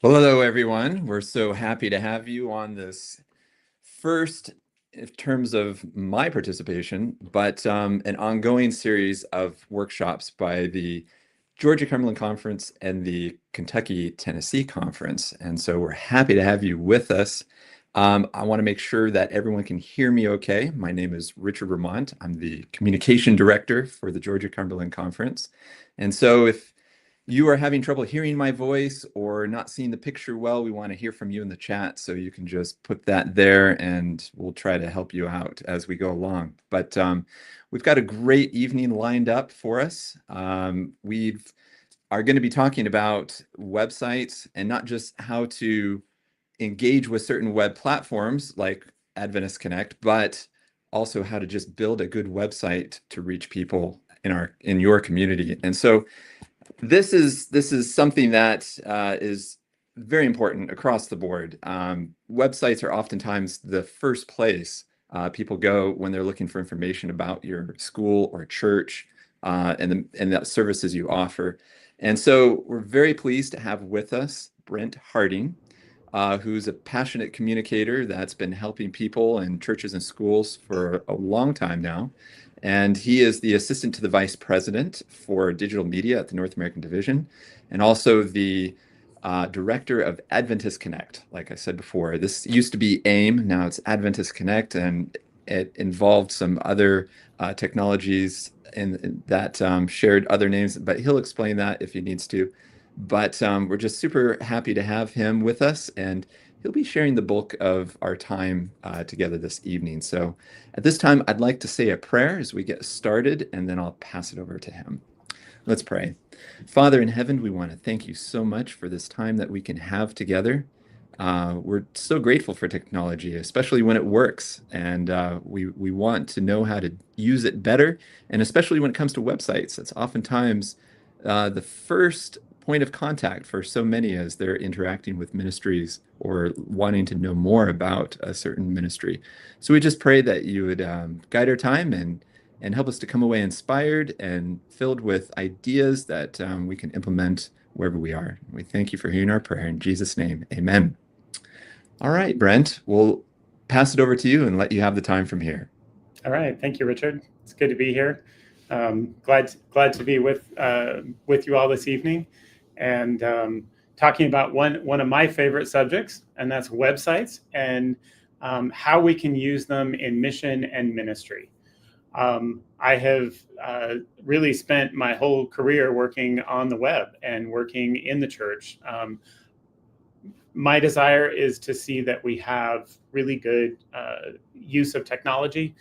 Well, hello, everyone. We're so happy to have you on this first, in terms of my participation, but an ongoing series of workshops by the Georgia-Cumberland Conference and the Kentucky-Tennessee Conference. And so we're happy to have you with us. I want to make sure that everyone can hear me okay. My name is Richard Vermont. I'm the communication director for the Georgia-Cumberland Conference. And so if you are having trouble hearing my voice or not seeing the picture well, we want to hear from you in the chat. So you can just put that there and we'll try to help you out as we go along. But we've got a great evening lined up for us. We are going to be talking about websites and not just how to engage with certain web platforms like Adventist Connect, but also how to just build a good website to reach people in your community. And so this is something that is very important across the board. Websites are oftentimes the first place people go when they're looking for information about your school or church and the services you offer. And so we're very pleased to have with us Brent Harding, who's a passionate communicator that's been helping people in churches and schools for a long time now. And he is the assistant to the vice president for digital media at the North American division, and also the director of Adventist Connect. Like I said before, this used to be AIM, now it's Adventist Connect, and it involved some other technologies that shared other names, but he'll explain that if he needs to. But we're just super happy to have him with us, and he'll be sharing the bulk of our time together this evening. So at this time, I'd like to say a prayer as we get started, and then I'll pass it over to him. Let's pray. Father in heaven, we want to thank you so much for this time that we can have together. We're so grateful for technology, especially when it works, and we want to know how to use it better, and especially when it comes to websites. It's oftentimes the first point of contact for so many as they're interacting with ministries or wanting to know more about a certain ministry. So we just pray that you would guide our time and help us to come away inspired and filled with ideas that we can implement wherever we are. We thank you for hearing our prayer. In Jesus' name, amen. All right, Brent, we'll pass it over to you and let you have the time from here. All right. Thank you, Richard. It's good to be here. Glad to be with you all this evening, and talking about one of my favorite subjects, and that's websites and how we can use them in mission and ministry. I have really spent my whole career working on the web and working in the church. My desire is to see that we have really good use of technology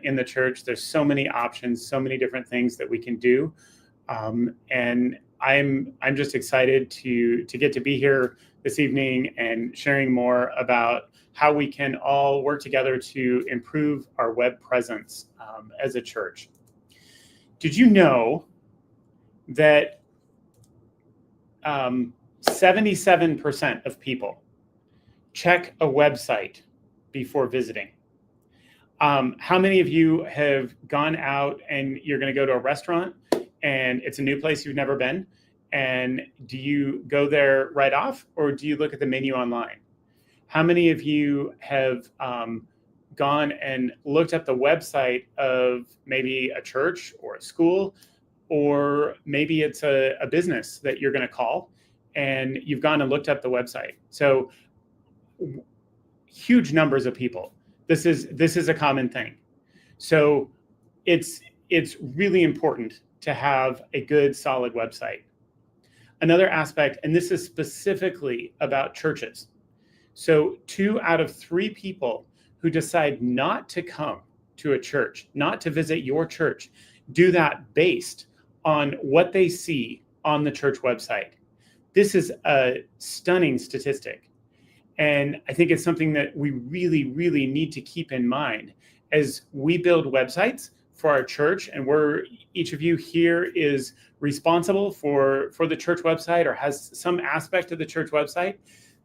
in the church. There's so many options, so many different things that we can do, and I'm just excited to get to be here this evening and sharing more about how we can all work together to improve our web presence as a church. Did you know that 77% of people check a website before visiting? How many of you have gone out and you're going to go to a restaurant and it's a new place you've never been? And do you go there right off, or do you look at the menu online? How many of you have gone and looked at the website of maybe a church or a school, or maybe it's a business that you're going to call, and you've gone and looked up the website? So huge numbers of people. This is a common thing. So it's really important to have a good, solid website. Another aspect, and this is specifically about churches. So 2 out of 3 people who decide not to come to a church, not to visit your church, do that based on what they see on the church website. This is a stunning statistic. And I think it's something that we really, really need to keep in mind as we build websites for our church, and each of you here is responsible for the church website or has some aspect of the church website.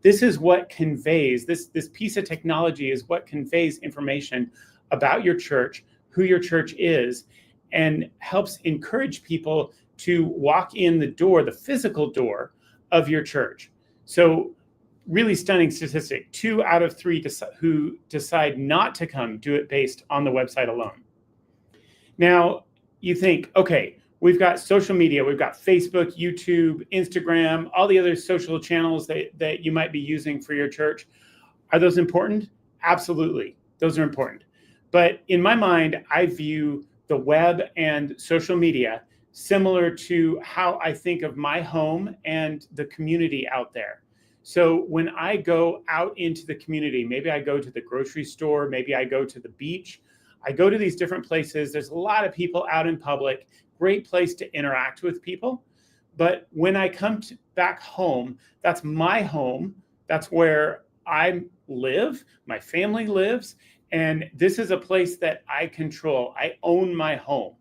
This is what conveys, this piece of technology is what conveys information about your church, who your church is, and helps encourage people to walk in the door, the physical door of your church. So really stunning statistic, 2 out of 3 who decide not to come do it based on the website alone. Now, you think, okay, we've got social media, we've got Facebook, YouTube, Instagram, all the other social channels that you might be using for your church. Are those important? Absolutely, those are important. But in my mind, I view the web and social media similar to how I think of my home and the community out there. So when I go out into the community, maybe I go to the grocery store, maybe I go to the beach, I go to these different places. There's a lot of people out in public, great place to interact with people. But when I come back home, that's my home. That's where I live, my family lives, and this is a place that I control. I own my home.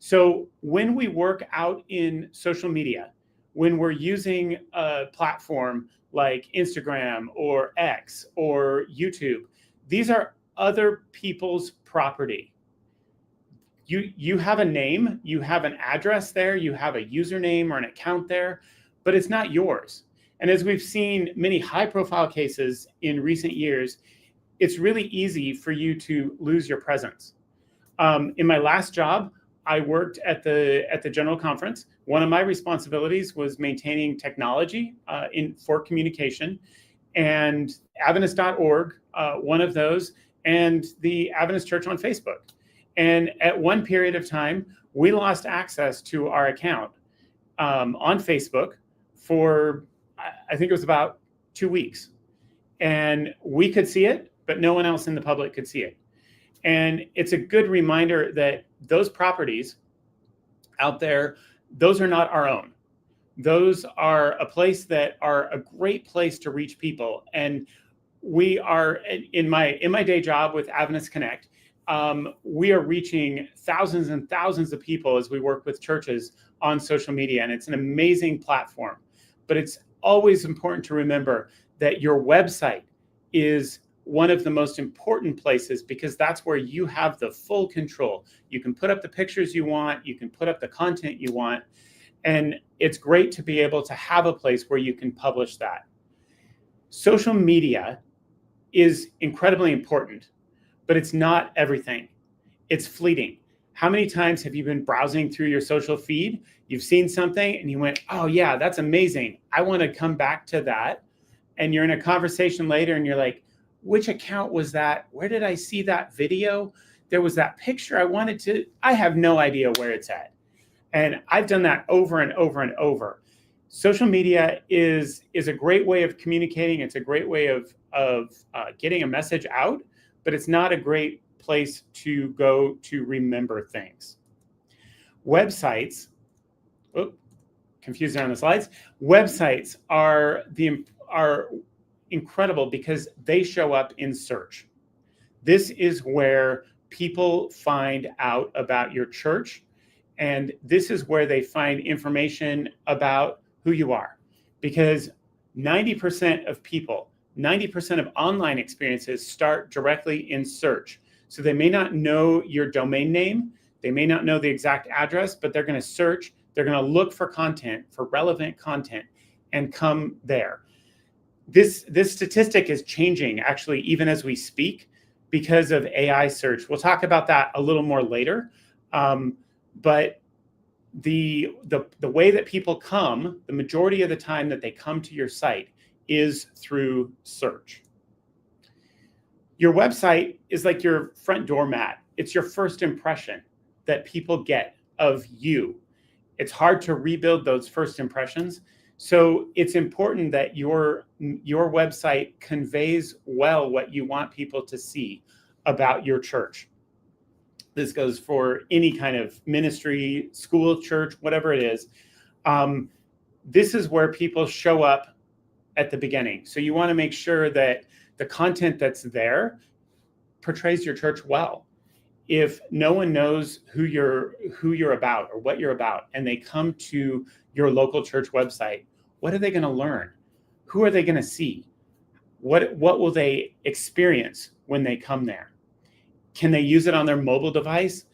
So when we work out in social media, when we're using a platform like Instagram or X or YouTube, these are other people's property. You have a name, you have an address there, you have a username or an account there, but it's not yours. And as we've seen many high-profile cases in recent years, it's really easy for you to lose your presence. In my last job, I worked at the General Conference. One of my responsibilities was maintaining technology for communication, and Adventist.org, one of those, and the Adventist Church on Facebook. And at one period of time, we lost access to our account on Facebook for, I think it was about 2 weeks. And we could see it, but no one else in the public could see it. And it's a good reminder that those properties out there, those are not our own. Those are a place that are a great place to reach people. And we are, in my day job with Adventist Connect, we are reaching thousands and thousands of people as we work with churches on social media. And it's an amazing platform. But it's always important to remember that your website is one of the most important places, because that's where you have the full control. You can put up the pictures you want, you can put up the content you want, and it's great to be able to have a place where you can publish that. Social media is incredibly important, but it's not everything. It's fleeting. How many times have you been browsing through your social feed? You've seen something and you went, oh yeah, that's amazing. I want to come back to that. And you're in a conversation later and you're like, which account was that? Where did I see that video? There was that picture I have no idea where it's at. And I've done that over and over and over. Social media is a great way of communicating. It's a great way of getting a message out, but it's not a great place to go to remember things. Websites, confused on the slides. Websites are incredible because they show up in search. This is where people find out about your church, and this is where they find information about who you are, because 90% of people, 90% of online experiences start directly in search. So they may not know your domain name, they may not know the exact address, but they're going to search, they're going to look for content, for relevant content, and come there. This statistic is changing actually even as we speak because of AI search. We'll talk about that a little more later. But the way that people come, the majority of the time that they come to your site is through search. Your website is like your front door mat. It's your first impression that people get of you. It's hard to rebuild those first impressions. So it's important that your website conveys well what you want people to see about your church. This goes for any kind of ministry, school, church, whatever it is. This is where people show up at the beginning. So you want to make sure that the content that's there portrays your church well. If no one knows who you're about or what you're about, and they come to your local church website, what are they going to learn? Who are they going to see? What will they experience when they come there? Can they use it on their mobile device?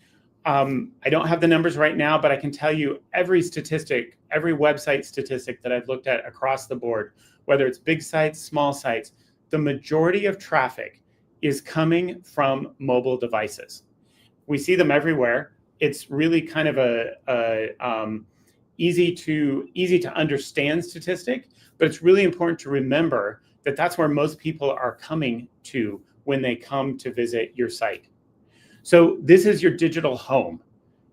I don't have the numbers right now, but I can tell you every website statistic that I've looked at across the board, whether it's big sites, small sites, the majority of traffic is coming from mobile devices. We see them everywhere. It's really kind of a easy to understand statistic, but it's really important to remember that that's where most people are coming to when they come to visit your site. So this is your digital home.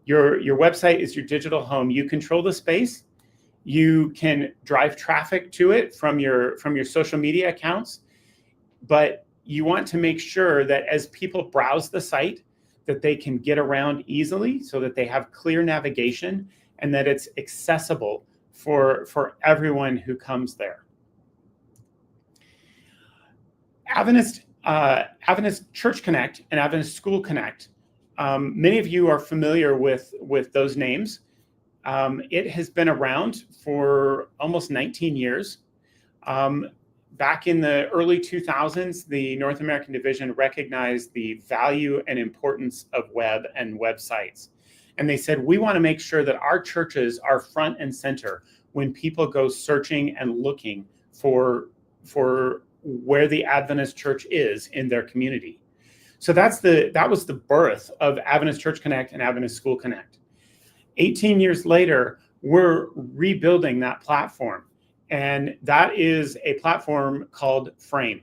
Your website is your digital home. You control the space. You can drive traffic to it from your social media accounts, but you want to make sure that as people browse the site, that they can get around easily so that they have clear navigation and that it's accessible for everyone who comes there. Adventist Church Connect and Adventist School Connect. Many of you are familiar with those names. It has been around for almost 19 years. Back in the early 2000s, the North American division recognized the value and importance of web and websites. And they said, we want to make sure that our churches are front and center when people go searching and looking for where the Adventist church is in their community. So that was the birth of Adventist Church Connect and Adventist School Connect. 18 years later, we're rebuilding that platform. And that is a platform called Frame.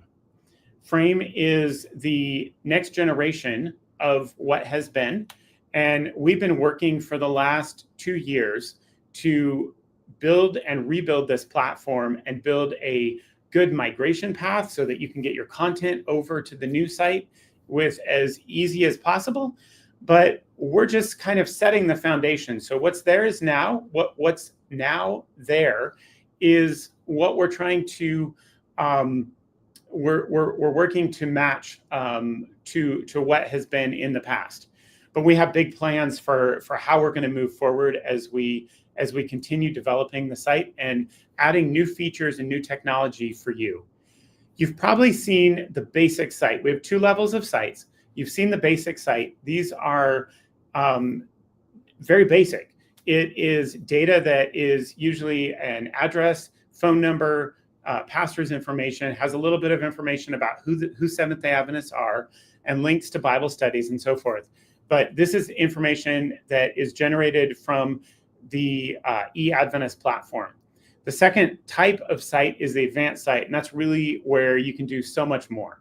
Frame is the next generation of what has been. And we've been working for the last 2 years to build and rebuild this platform and build a good migration path so that you can get your content over to the new site with as easy as possible. But we're just kind of setting the foundation. So what's there is now, what's now there is what we're trying to, we're working to match to what has been in the past. But we have big plans for how we're going to move forward as we continue developing the site and adding new features and new technology for you. You've probably seen the basic site. We have 2 levels of sites. You've seen the basic site. These are very basic. It is data that is usually an address, phone number, pastor's information, has a little bit of information about who Seventh-day Adventists are, and links to Bible studies and so forth. But this is information that is generated from the eAdventist platform. The second type of site is the advanced site, and that's really where you can do so much more.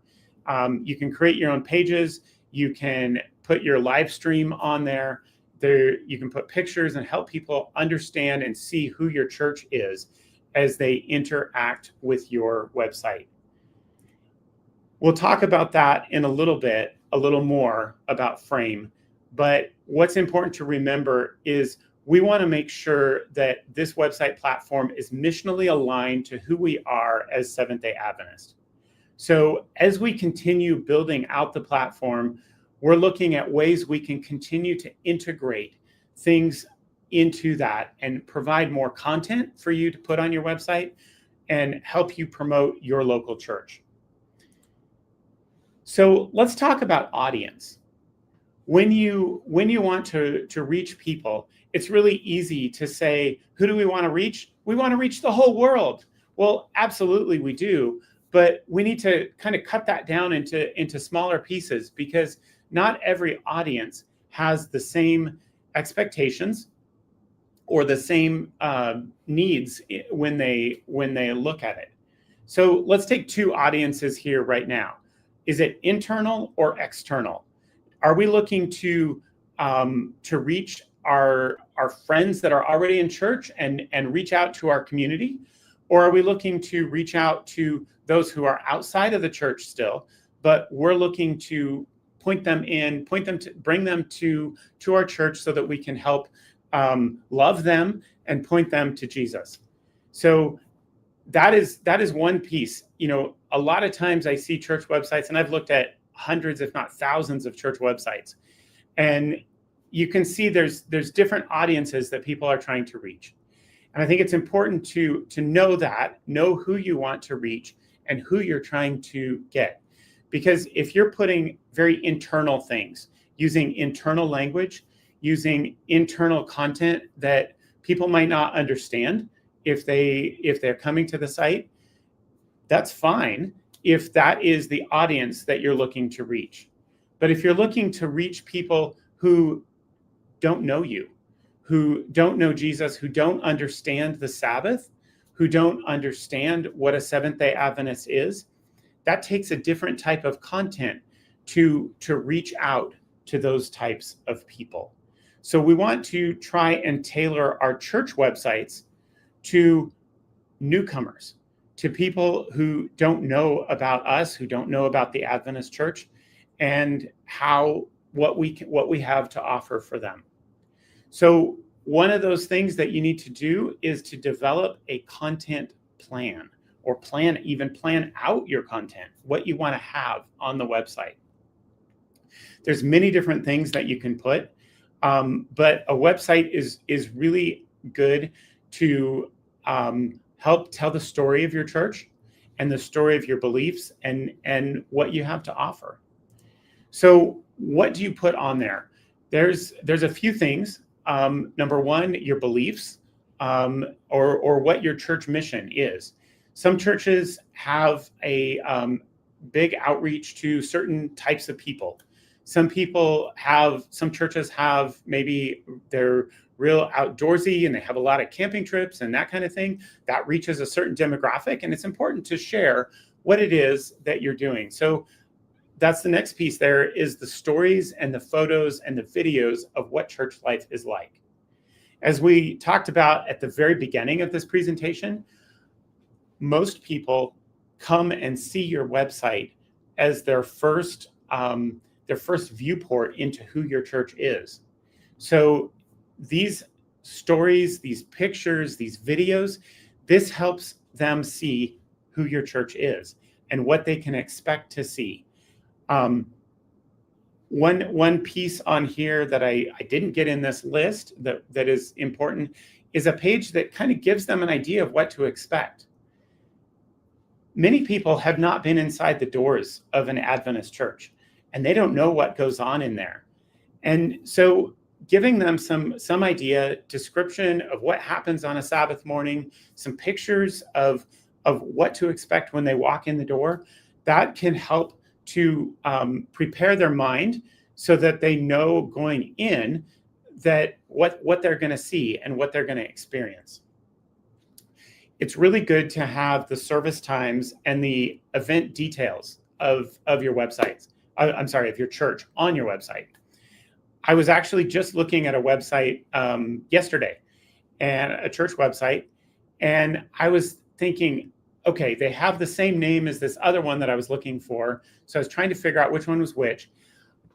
You can create your own pages. You can put your live stream on there. You can put pictures and help people understand and see who your church is as they interact with your website. We'll talk about that in a little more about Frame. But what's important to remember is we want to make sure that this website platform is missionally aligned to who we are as Seventh-day Adventists. So as we continue building out the platform, we're looking at ways we can continue to integrate things into that and provide more content for you to put on your website and help you promote your local church. So let's talk about audience. When you want to reach people, it's really easy to say, who do we want to reach? We want to reach the whole world. Well, absolutely we do, but we need to kind of cut that down into smaller pieces because not every audience has the same expectations or the same needs when they look at it. So let's take 2 audiences here right now. Is it internal or external? Are we looking to reach our friends that are already in church and reach out to our community? Or are we looking to reach out to those who are outside of the church still, but we're looking to bring them to our church so that we can help love them and point them to Jesus? So that is one piece. A lot of times I see church websites, and I've looked at hundreds, if not thousands, of church websites, and you can see there's different audiences that people are trying to reach. And I think it's important to know who you want to reach and who you're trying to get. Because if you're putting very internal things, using internal language, using internal content that people might not understand if they're coming to the site, that's fine if that is the audience that you're looking to reach. But if you're looking to reach people who don't know you, who don't know Jesus, who don't understand the Sabbath, who don't understand what a Seventh-day Adventist is, that takes a different type of content to reach out to those types of people. So we want to try and tailor our church websites to newcomers, to people who don't know about us, who don't know about the Adventist Church, and what we have to offer for them. So one of those things that you need to do is to develop a content plan, or plan out your content, what you want to have on the website. There's many different things that you can put, but a website is really good to help tell the story of your church and the story of your beliefs and what you have to offer. So what do you put on there? There's a few things. Number one, your beliefs, or what your church mission is. Some churches have a big outreach to certain types of people. Some churches have, maybe they're real outdoorsy and they have a lot of camping trips and that kind of thing. That reaches a certain demographic, and it's important to share what it is that you're doing. So that's the next piece. There is the stories and the photos and the videos of what church life is like. As we talked about at the very beginning of this presentation, most people come and see your website as their first viewport into who your church is. So these stories, these pictures, these videos, this helps them see who your church is and what they can expect to see. One piece on here that I didn't get in this list that is important is a page that kind of gives them an idea of what to expect. Many people have not been inside the doors of an Adventist church, and they don't know what goes on in there. And so giving them some idea, description of what happens on a Sabbath morning, some pictures of what to expect when they walk in the door, that can help to prepare their mind so that they know going in that what they're going to see and what they're going to experience. It's really good to have the service times and the event details of your websites. Of your church on your website. I was actually just looking at a website yesterday, and a church website, and I was thinking, okay, they have the same name as this other one that I was looking for. So I was trying to figure out which one was which.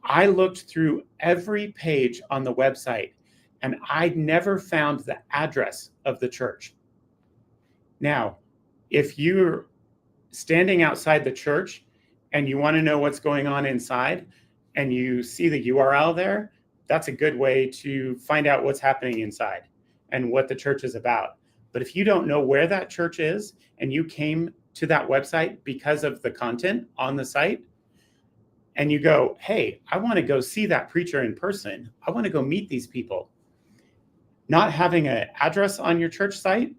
I looked through every page on the website, and I never found the address of the church. Now, if you're standing outside the church and you want to know what's going on inside and you see the URL there, that's a good way to find out what's happening inside and what the church is about. But if you don't know where that church is and you came to that website because of the content on the site, and you go, hey, I want to go see that preacher in person. I want to go meet these people. Not having an address on your church site,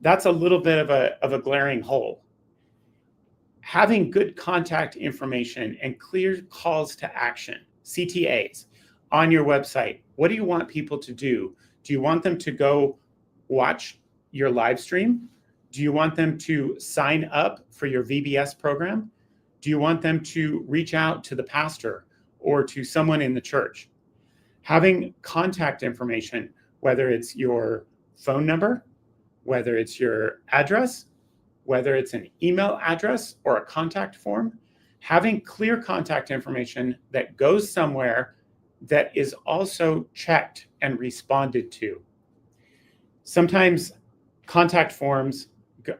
that's a little bit of a glaring hole. Having good contact information and clear calls to action, CTAs, on your website. What do you want people to do? Do you want them to go watch your live stream? Do you want them to sign up for your VBS program? Do you want them to reach out to the pastor or to someone in the church? Having contact information, whether it's your phone number, whether it's your address, whether it's an email address or a contact form, having clear contact information that goes somewhere that is also checked and responded to. Sometimes contact forms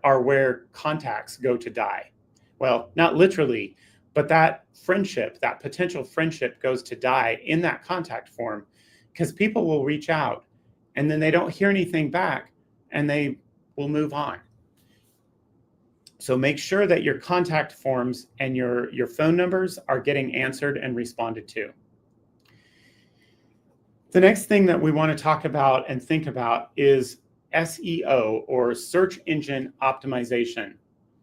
are where contacts go to die. Well, not literally, but that friendship, that potential friendship goes to die in that contact form because people will reach out and then they don't hear anything back and they will move on. So make sure that your contact forms and your phone numbers are getting answered and responded to. The next thing that we want to talk about and think about is SEO, or search engine optimization.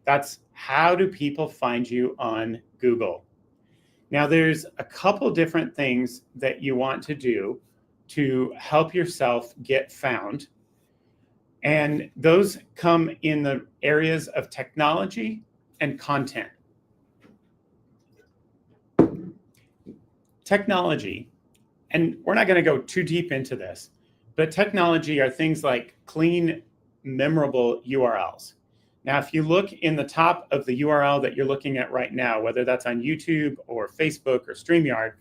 That's how do people find you on Google? Now, there's a couple different things that you want to do to help yourself get found. And those come in the areas of technology and content. Technology, and we're not going to go too deep into this, but technology are things like clean, memorable URLs. Now, if you look in the top of the URL that you're looking at right now, whether that's on YouTube or Facebook or StreamYard,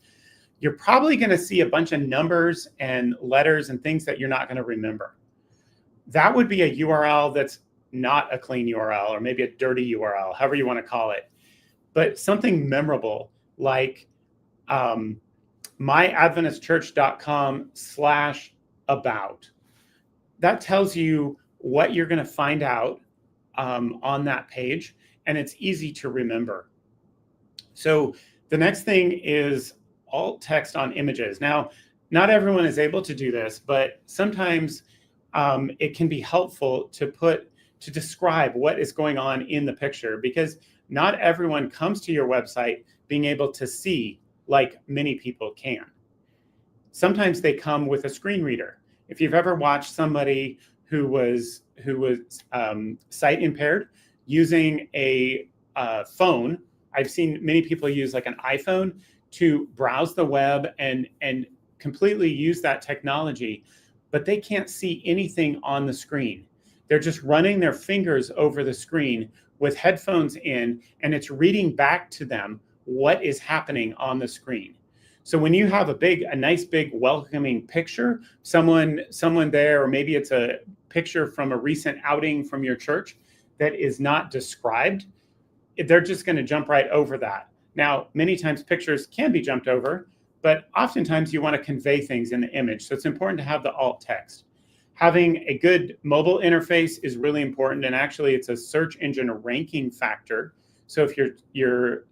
you're probably going to see a bunch of numbers and letters and things that you're not going to remember. That would be a URL that's not a clean URL, or maybe a dirty URL, however you want to call it. But something memorable like myadventistchurch.com/about. That tells you what you're going to find out on that page, and it's easy to remember. So the next thing is alt text on images. Now, not everyone is able to do this, but sometimes it can be helpful to describe what is going on in the picture, because not everyone comes to your website being able to see like many people can. Sometimes they come with a screen reader. If you've ever watched somebody who was sight impaired using a phone, I've seen many people use like an iPhone to browse the web and completely use that technology, but they can't see anything on the screen. They're just running their fingers over the screen with headphones in, and it's reading back to them what is happening on the screen. So when you have a nice big welcoming picture, someone there, or maybe it's a picture from a recent outing from your church that is not described, they're just going to jump right over that. Now, many times pictures can be jumped over, but oftentimes you want to convey things in the image. So it's important to have the alt text. Having a good mobile interface is really important, and actually it's a search engine ranking factor. So if your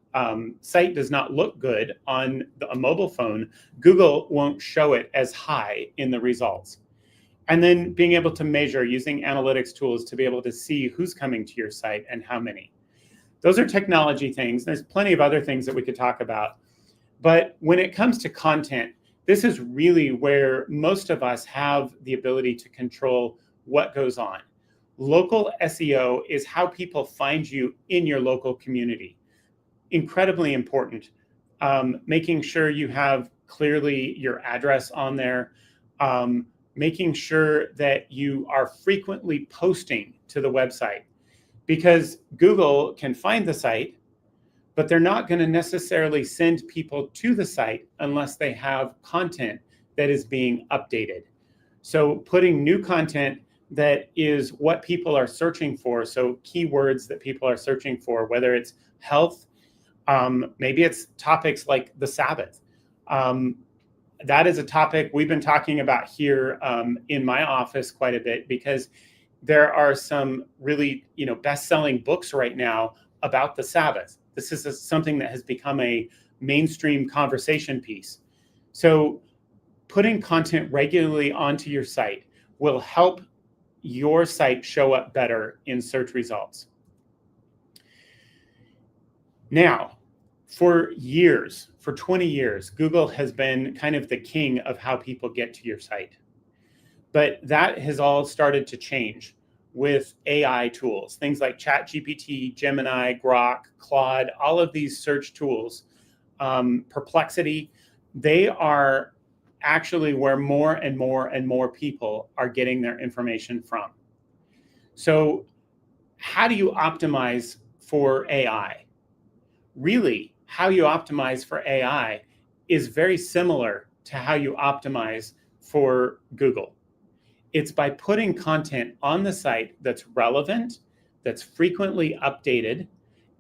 site does not look good on a mobile phone, Google won't show it as high in the results. And then being able to measure using analytics tools to be able to see who's coming to your site and how many. Those are technology things. There's plenty of other things that we could talk about. But when it comes to content, this is really where most of us have the ability to control what goes on. Local SEO is how people find you in your local community. Incredibly important. Making sure you have clearly your address on there. Making sure that you are frequently posting to the website, because Google can find the site, but they're not going to necessarily send people to the site unless they have content that is being updated. So putting new content that is what people are searching for, so keywords that people are searching for, whether it's health, maybe it's topics like the Sabbath. That is a topic we've been talking about here in my office quite a bit, because there are some really best-selling books right now about the Sabbath. This is something that has become a mainstream conversation piece. So putting content regularly onto your site will help your site show up better in search results. Now, for 20 years, Google has been kind of the king of how people get to your site. But that has all started to change with AI tools, things like ChatGPT, Gemini, Grok, Claude, all of these search tools, Perplexity. They are actually where more and more and more people are getting their information from. So how do you optimize for AI? Really, how you optimize for AI is very similar to how you optimize for Google. It's by putting content on the site that's relevant, that's frequently updated,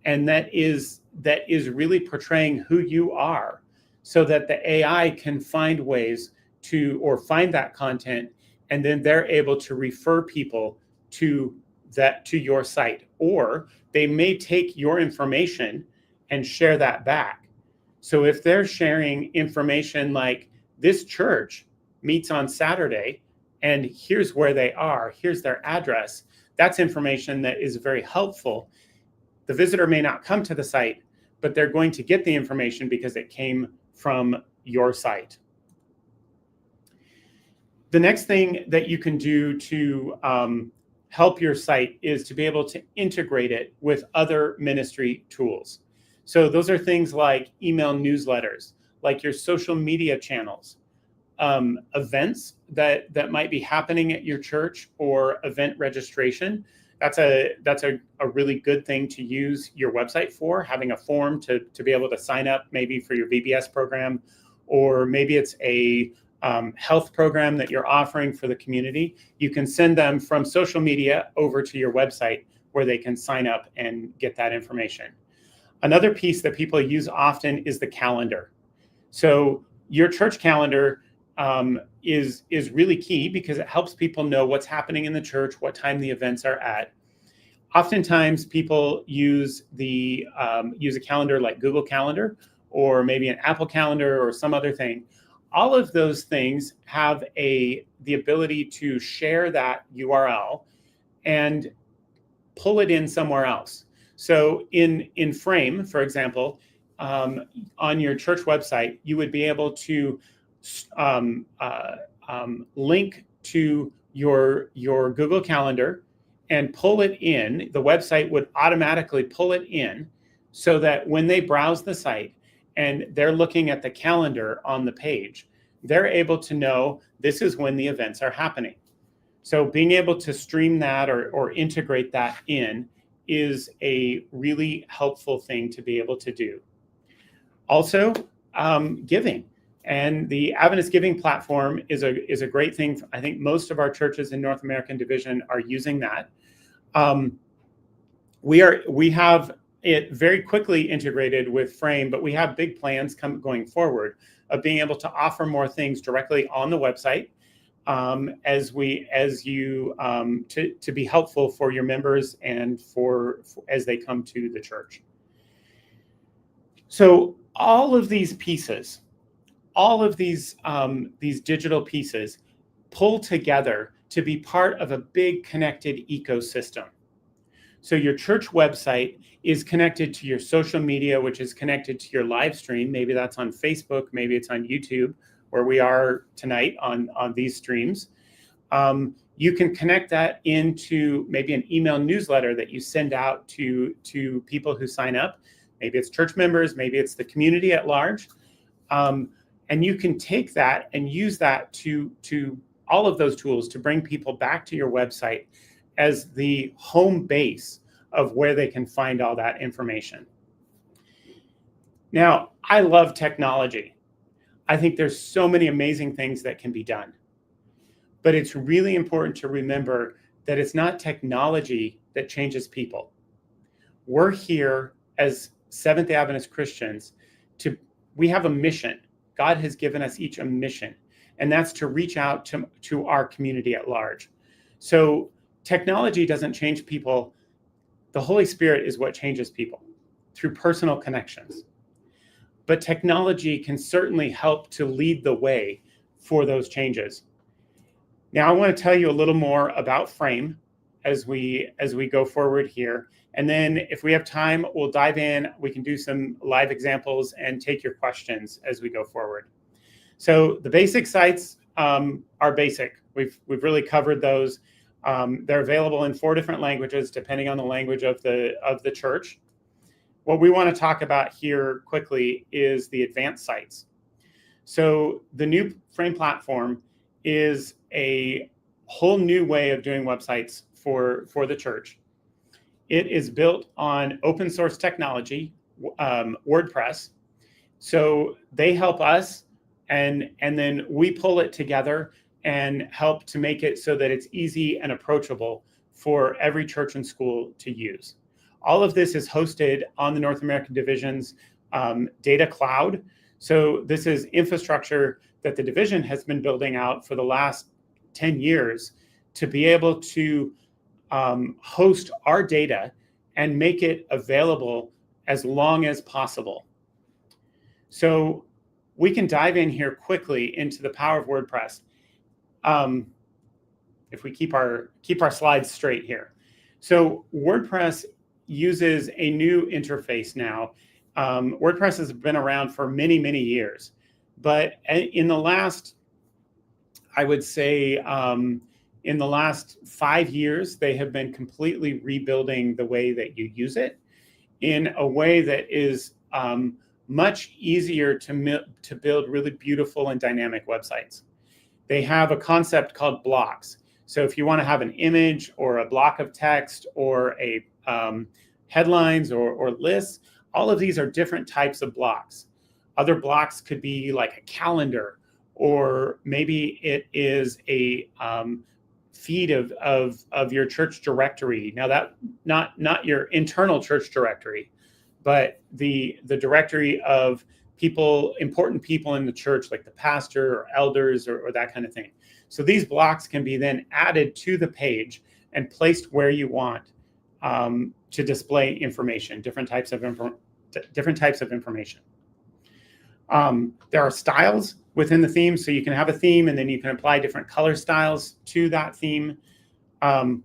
and that is really portraying who you are, so that the AI can find ways to, or find that content, and then they're able to refer people to your site. Or they may take your information and share that back. So if they're sharing information like, this church meets on Saturday, and here's where they are, here's their address. That's information that is very helpful. The visitor may not come to the site, but they're going to get the information because it came from your site. The next thing that you can do to help your site is to be able to integrate it with other ministry tools. So those are things like email newsletters, like your social media channels, events that might be happening at your church, or event registration. That's a really good thing to use your website for, having a form to be able to sign up maybe for your VBS program, or maybe it's a health program that you're offering for the community. You can send them from social media over to your website where they can sign up and get that information. Another piece that people use often is the calendar. So your church calendar is really key because it helps people know what's happening in the church, what time the events are at. Oftentimes people use a calendar like Google Calendar, or maybe an Apple Calendar or some other thing. All of those things have the ability to share that URL and pull it in somewhere else. So in Frame, for example, on your church website, you would be able to link to your Google Calendar and pull it in. The website would automatically pull it in, so that when they browse the site and they're looking at the calendar on the page, they're able to know this is when the events are happening. So being able to stream that or integrate that in is a really helpful thing to be able to do. Also, giving. And the Adventist giving platform is a great thing. I think most of our churches in North American Division are using that. We have it very quickly integrated with Frame, but we have big plans going forward of being able to offer more things directly on the website, to be helpful for your members and for as they come to the church. So all of these pieces, all of these digital pieces pull together to be part of a big connected ecosystem. So your church website is connected to your social media, which is connected to your live stream. Maybe that's on Facebook, maybe it's on YouTube, where we are tonight on these streams. You can connect that into maybe an email newsletter that you send out to people who sign up. Maybe it's church members, maybe it's the community at large. And you can take that and use that to all of those tools to bring people back to your website as the home base of where they can find all that information. Now, I love technology. I think there's so many amazing things that can be done. But it's really important to remember that it's not technology that changes people. We're here as Seventh-day Adventist Christians we have a mission. God has given us each a mission, and that's to reach out to our community at large. So technology doesn't change people. The Holy Spirit is what changes people through personal connections. But technology can certainly help to lead the way for those changes. Now, I want to tell you a little more about Frame as we go forward here. And then if we have time, we'll dive in. We can do some live examples and take your questions as we go forward. So the basic sites are basic. We've really covered those. They're available in 4 different languages, depending on the language of the church. What we want to talk about here quickly is the advanced sites. So the new Frame platform is a whole new way of doing websites for the church. It is built on open source technology, WordPress. So they help us, and then we pull it together and help to make it so that it's easy and approachable for every church and school to use. All of this is hosted on the North American Division's data cloud. So this is infrastructure that the division has been building out for the last 10 years to be able to host our data and make it available as long as possible. So we can dive in here quickly into the power of WordPress. if we keep our slides straight here. So WordPress uses a new interface now. WordPress has been around for many, many years, but in the last, I would say, in the last 5 years, they have been completely rebuilding the way that you use it in a way that is much easier to build really beautiful and dynamic websites. They have a concept called blocks. So if you want to have an image or a block of text or a headlines or lists, all of these are different types of blocks. Other blocks could be like a calendar, or maybe it is a feed of your church directory. Now that not your internal church directory, but the directory of people, important people in the church, like the pastor or elders or that kind of thing. So these blocks can be then added to the page and placed where you want to display information, different types of information. There are styles within the theme, so you can have a theme and then you can apply different color styles to that theme.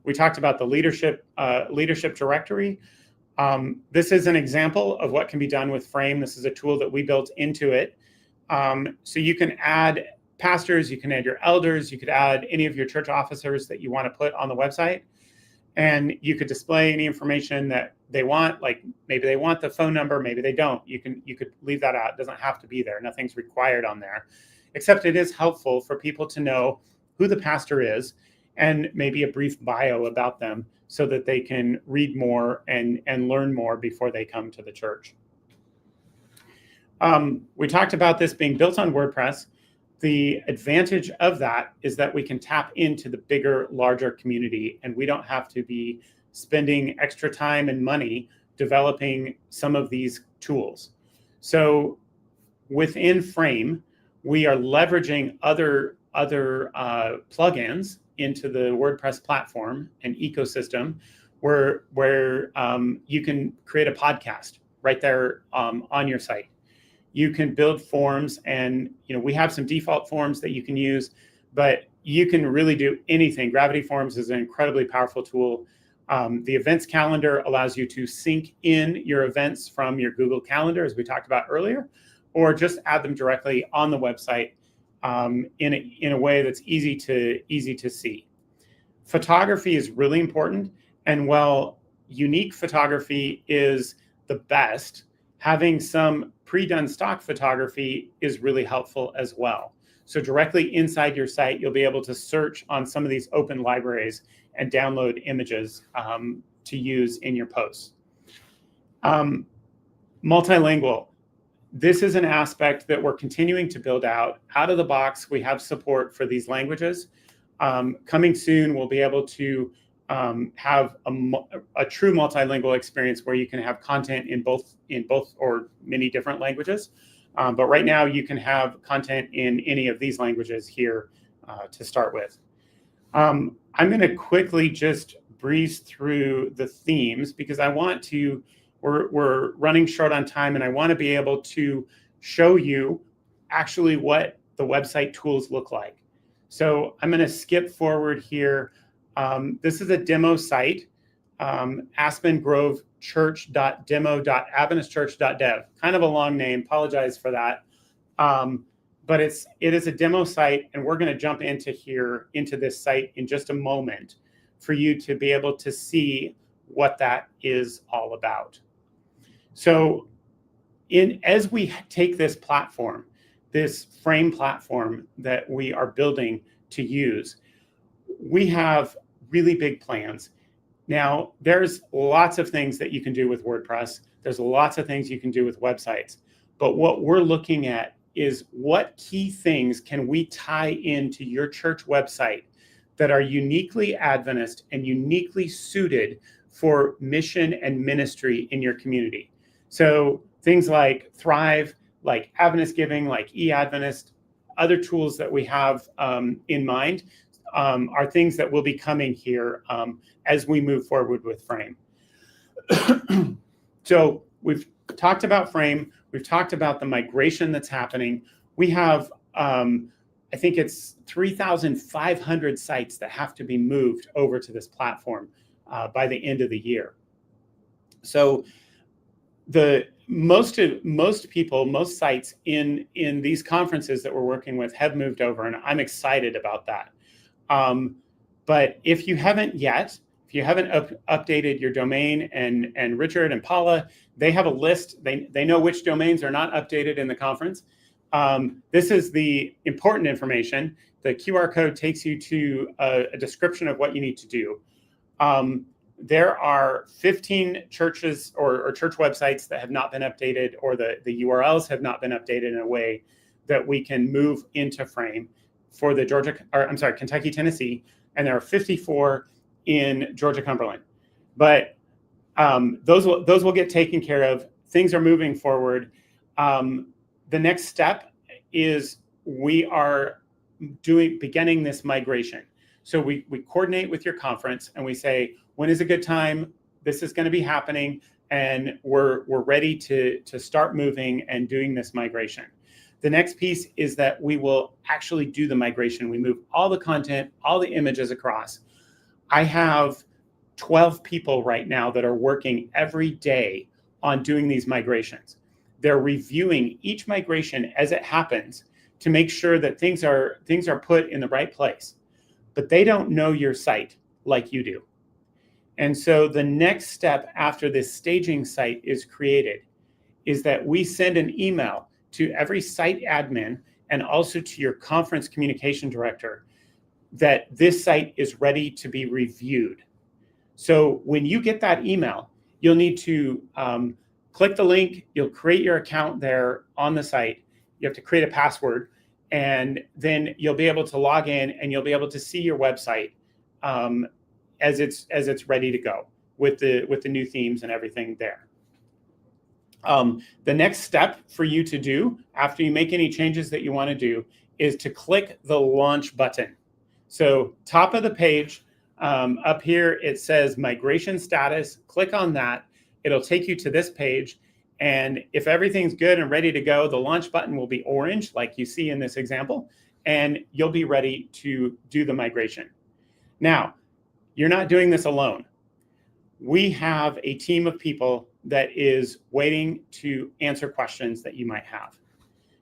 We talked about the leadership directory. This is an example of what can be done with Frame. This is a tool that we built into it. So you can add pastors, you can add your elders, you could add any of your church officers that you want to put on the website. And you could display any information that they want, like maybe they want the phone number, maybe they don't. You could leave that out. It doesn't have to be there. Nothing's required on there, except it is helpful for people to know who the pastor is and maybe a brief bio about them so that they can read more and learn more before they come to the church. We talked about this being built on WordPress. The advantage of that is that we can tap into the bigger, larger community, and we don't have to be spending extra time and money developing some of these tools. So within Frame, we are leveraging other plugins into the WordPress platform and ecosystem where you can create a podcast right there on your site. You can build forms, and we have some default forms that you can use, but you can really do anything. Gravity Forms is an incredibly powerful tool. The events calendar allows you to sync in your events from your Google Calendar, as we talked about earlier, or just add them directly on the website in a way that's easy to see. Photography is really important, and while unique photography is the best, having some pre-done stock photography is really helpful as well. So directly inside your site, you'll be able to search on some of these open libraries and download images to use in your posts. Multilingual. This is an aspect that we're continuing to build out. Out of the box, we have support for these languages. Coming soon, we'll be able to have a true multilingual experience where you can have content in both or many different languages. But right now you can have content in any of these languages here to start with. I'm going to quickly just breeze through the themes because we're running short on time, and I want to be able to show you actually what the website tools look like. So I'm going to skip forward here. This is a demo site, aspengrovechurch.demo.adventistchurch.dev. Kind of a long name, apologize for that. But it is a demo site, and we're going to jump into this site in just a moment for you to be able to see what that is all about. So as we take this platform, this Frame platform that we are building to use, we have really big plans. Now, there's lots of things that you can do with WordPress. There's lots of things you can do with websites. But what we're looking at is what key things can we tie into your church website that are uniquely Adventist and uniquely suited for mission and ministry in your community. So things like Thrive, like Adventist Giving, like eAdventist, other tools that we have in mind are things that will be coming here as we move forward with Frame. So we've talked about Frame. We've talked about the migration that's happening. We have I think it's 3,500 sites that have to be moved over to this platform by the end of the year. So most people, most sites in these conferences that we're working with have moved over, and I'm excited about that. But if you haven't yet, if you haven't updated your domain, and Richard and Paula, they have a list. They know which domains are not updated in the conference. This is the important information. The QR code takes you to a description of what you need to do. There are 15 churches or church websites that have not been updated, or the URLs have not been updated in a way that we can move into Frame for the Kentucky, Tennessee, and there are 54 in Georgia-Cumberland. But those will get taken care of. Things are moving forward. The next step is we are beginning this migration. So we coordinate with your conference and we say, when is a good time? This is going to be happening, and we're ready to start moving and doing this migration. The next piece is that we will actually do the migration. We move all the content, all the images across. I have 12 people right now that are working every day on doing these migrations. They're reviewing each migration as it happens to make sure that things are put in the right place. But they don't know your site like you do. And so the next step after this staging site is created is that we send an email to every site admin and also to your conference communication director that this site is ready to be reviewed. So when you get that email, you'll need to click the link. You'll create your account there on the site. You have to create a password, and then you'll be able to log in and you'll be able to see your website as it's ready to go with the new themes and everything there. The next step for you to do after you make any changes that you want to do is to click the launch button. So top of the page, up here, it says migration status. Click on that. It'll take you to this page. And if everything's good and ready to go, the launch button will be orange, like you see in this example, and you'll be ready to do the migration. Now, you're not doing this alone. We have a team of people that is waiting to answer questions that you might have.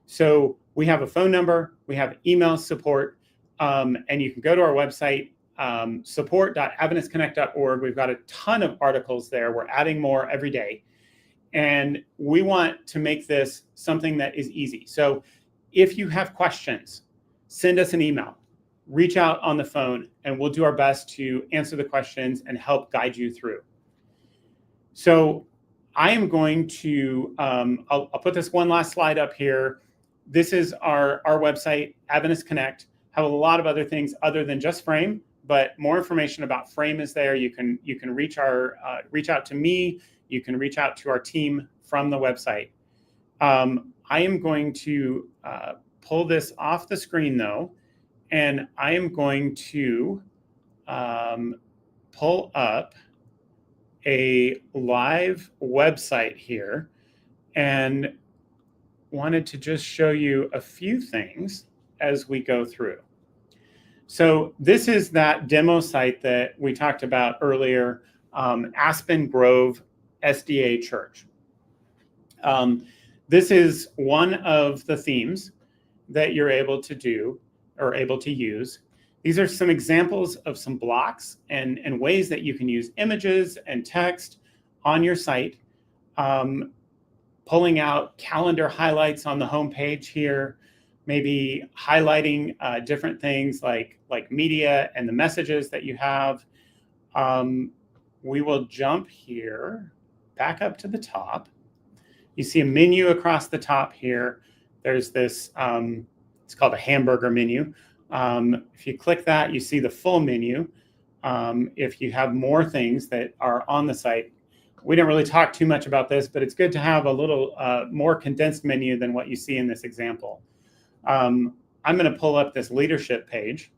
So we have a phone number, we have email support, and you can go to our website, support.adventistconnect.org. We've got a ton of articles there. We're adding more every day. And we want to make this something that is easy. So if you have questions, send us an email, reach out on the phone, and we'll do our best to answer the questions and help guide you through. So I am going to, I'll put this one last slide up here. This is our website, Adventist Connect. Have a lot of other things other than just Frame, but more information about Frame is there. You can reach out to me. You can reach out to our team from the website. I am going to pull this off the screen though, and I am going to pull up a live website here, and wanted to just show you a few things as we go through. So this is that demo site that we talked about earlier, Aspen Grove SDA Church. This is one of the themes that you're able to do or able to use. These are some examples of some blocks and ways that you can use images and text on your site. Pulling out calendar highlights on the homepage here, maybe highlighting different things like media and the messages that you have. We will jump here, back up to the top. You see a menu across the top here. There's this, it's called a hamburger menu. If you click that, you see the full menu. If you have more things that are on the site, we don't really talk too much about this, but it's good to have a little more condensed menu than what you see in this example. I'm going to pull up this leadership page,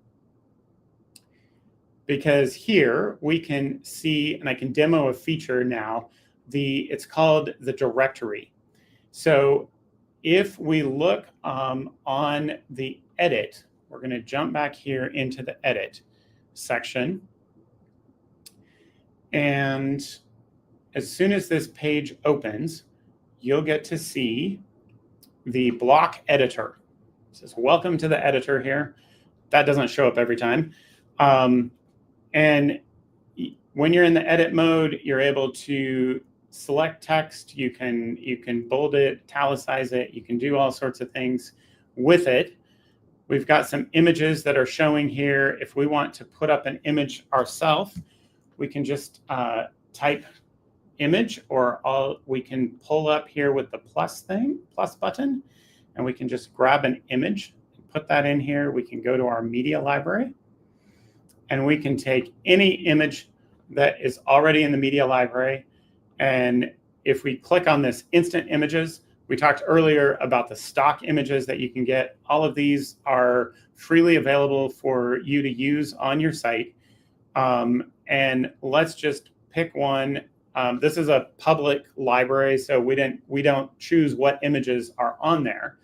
because here we can see, and I can demo a feature now. It's called the directory. So if we look on the edit we're going to jump back here into the edit section. And as soon as this page opens, you'll get to see the block editor. It says, welcome to the editor here. That doesn't show up every time. And when you're in the edit mode, you're able to select text. You can bold it, italicize it. You can do all sorts of things with it. We've got some images that are showing here. If we want to put up an image ourselves, we can just type image, or we can pull up here with the plus button, and we can just grab an image and put that in here. We can go to our media library, and we can take any image that is already in the media library. And if we click on this instant images, we talked earlier about the stock images that you can get. All of these are freely available for you to use on your site. And let's just pick one. This is a public library, so we don't choose what images are on there,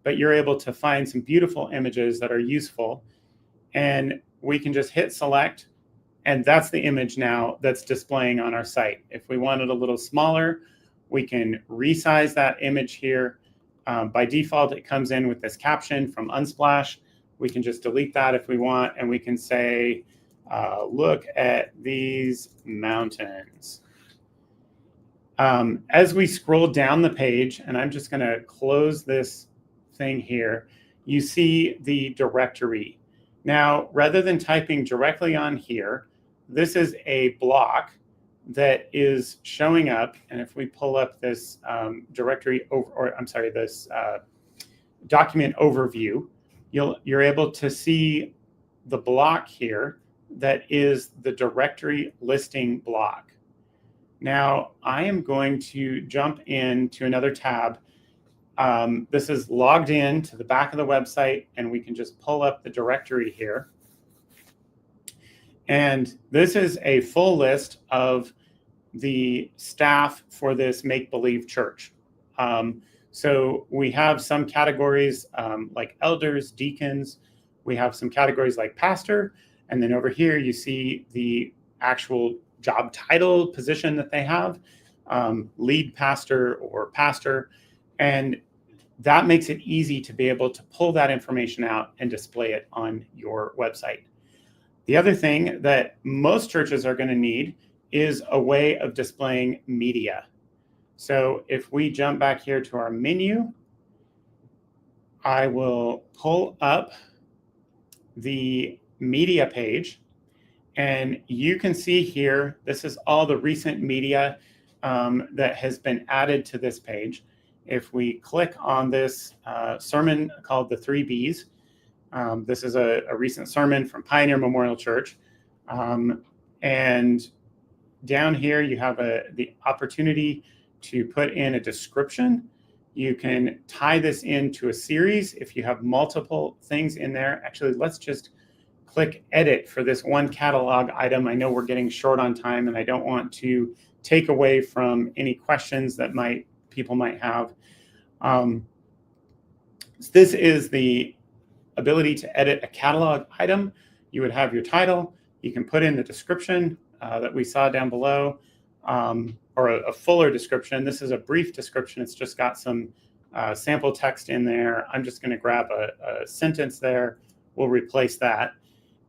but you're able to find some beautiful images that are useful. And we can just hit select, and that's the image now that's displaying on our site. If we want it a little smaller, we can resize that image here. By default, it comes in with this caption from Unsplash. We can just delete that if we want, and we can say, look at these mountains. As we scroll down the page, and I'm just going to close this thing here, you see the directory. Now, rather than typing directly on here, this is a block that is showing up. And if we pull up this this document overview, you're able to see the block here that is the directory listing block. Now, I am going to jump into another tab. This is logged in to the back of the website, and we can just pull up the directory here. And this is a full list of the staff for this make-believe church. So we have some categories like elders, deacons. We have some categories like pastor. And then over here, you see the actual job title position that they have, lead pastor or pastor. And that makes it easy to be able to pull that information out and display it on your website. The other thing that most churches are going to need is a way of displaying media. So if we jump back here to our menu, I will pull up the media page, and you can see here, this is all the recent media that has been added to this page. If we click on this sermon called The 3 B's, this is a recent sermon from Pioneer Memorial Church. And down here, you have the opportunity to put in a description. You can tie this into a series if you have multiple things in there. Actually, let's just click edit for this one catalog item. I know we're getting short on time, and I don't want to take away from any questions that people might have. This is the ability to edit a catalog item. You would have your title. You can put in the description that we saw down below, or a fuller description. This is a brief description. It's just got some sample text in there. I'm just going to grab a sentence there. We'll replace that.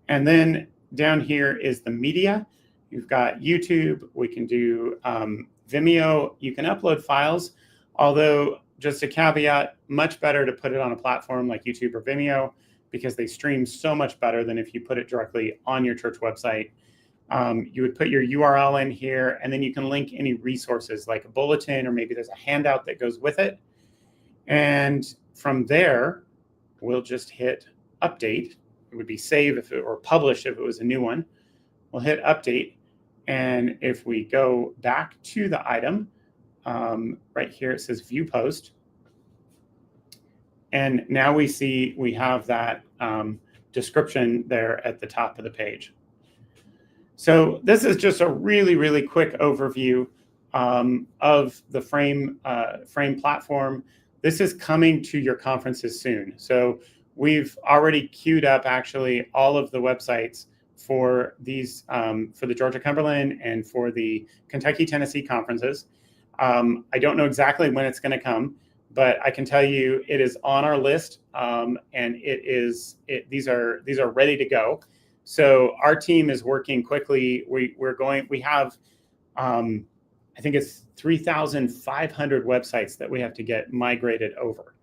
And then down here is the media. You've got YouTube. We can do Vimeo. You can upload files, although just a caveat, much better to put it on a platform like YouTube or Vimeo because they stream so much better than if you put it directly on your church website. You would put your URL in here, and then you can link any resources like a bulletin, or maybe there's a handout that goes with it. And from there, we'll just hit update. It would be save or publish if it was a new one. We'll hit update. And if we go back to the item, right here, it says view post. And now we see we have that description there at the top of the page. So this is just a really, really quick overview of the Frame platform. This is coming to your conferences soon. So we've already queued up actually all of the websites for these for the Georgia-Cumberland and for the Kentucky-Tennessee conferences. I don't know exactly when it's going to come, but I can tell you it is on our list, and these are ready to go. So our team is working quickly. We have I think it's 3,500 websites that we have to get migrated over.